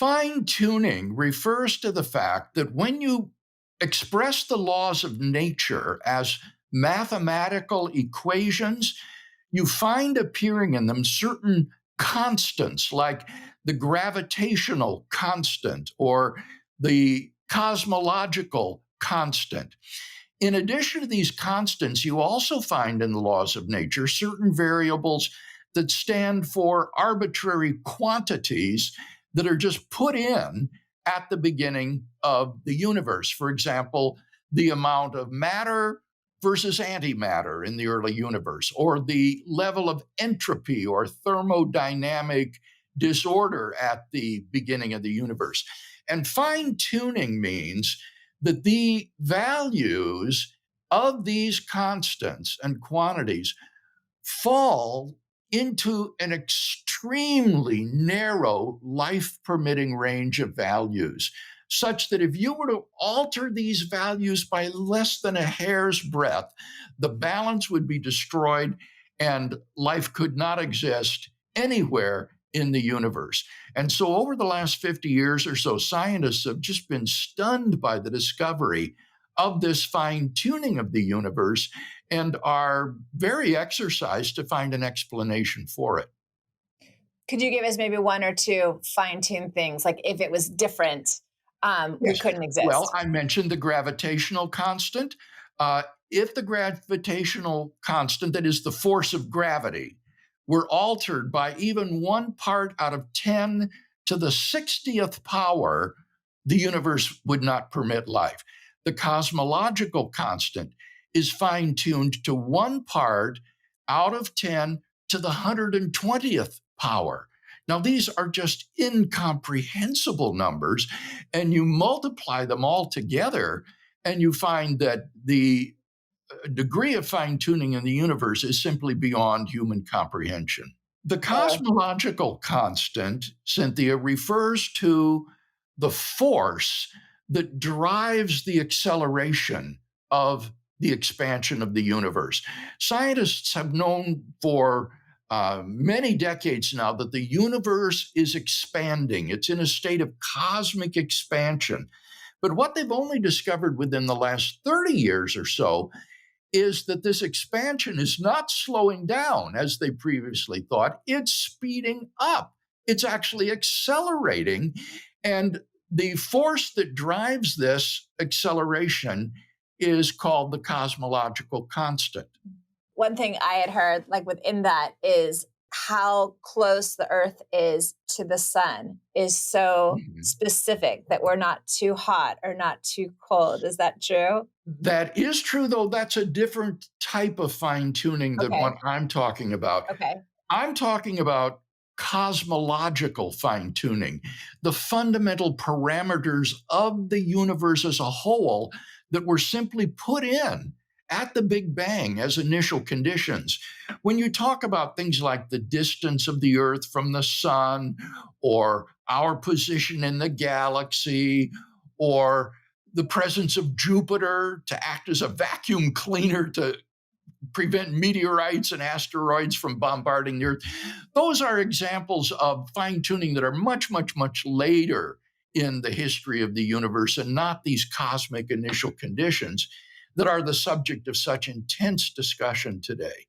Fine tuning refers to the fact that when you express the laws of nature as mathematical equations, you find appearing in them certain constants like the gravitational constant or the cosmological constant. In addition to these constants, you also find in the laws of nature certain variables that stand for arbitrary quantities that are just put in at the beginning of the universe. For example, the amount of matter versus antimatter in the early universe, or the level of entropy or thermodynamic disorder at the beginning of the universe. And fine tuning means that the values of these constants and quantities fall into an extremely narrow life permitting range of values, such that if you were to alter these values by less than a hair's breadth, the balance would be destroyed and life could not exist anywhere in the universe. And so, over the last 50 years or so, scientists have just been stunned by the discovery of this fine tuning of the universe and are very exercised to find an explanation for it. Could you give us maybe one or two fine-tuned things? Like if it was different, we Yes. couldn't Well, exist. I mentioned the gravitational constant. If the gravitational constant, that is the force of gravity, were altered by even one part out of 10 to the 60th power, the universe would not permit life. The cosmological constant is fine tuned to one part out of 10 to the 120th power. Now, these are just incomprehensible numbers, and you multiply them all together, and you find that the degree of fine tuning in the universe is simply beyond human comprehension. The cosmological constant, Cynthia, refers to the force that drives the acceleration of the expansion of the universe. Scientists have known for many decades now that the universe is expanding. It's in a state of cosmic expansion. But what they've only discovered within the last 30 years or so is that this expansion is not slowing down as they previously thought. It's speeding up. It's actually accelerating. And the force that drives this acceleration is called the cosmological constant. One thing I had heard, like within that, is how close the Earth is to the sun is so Mhm. specific that we're not too hot or not too cold. Is that true? That is true, though that's a different type of fine tuning than Okay. what I'm talking about. Okay. I'm talking about cosmological fine tuning, the fundamental parameters of the universe as a whole that were simply put in at the Big Bang as initial conditions. When you talk about things like the distance of the Earth from the sun, or our position in the galaxy, or the presence of Jupiter to act as a vacuum cleaner to prevent meteorites and asteroids from bombarding the Earth. Those are examples of fine tuning that are much, much, much later in the history of the universe and not these cosmic initial conditions that are the subject of such intense discussion today.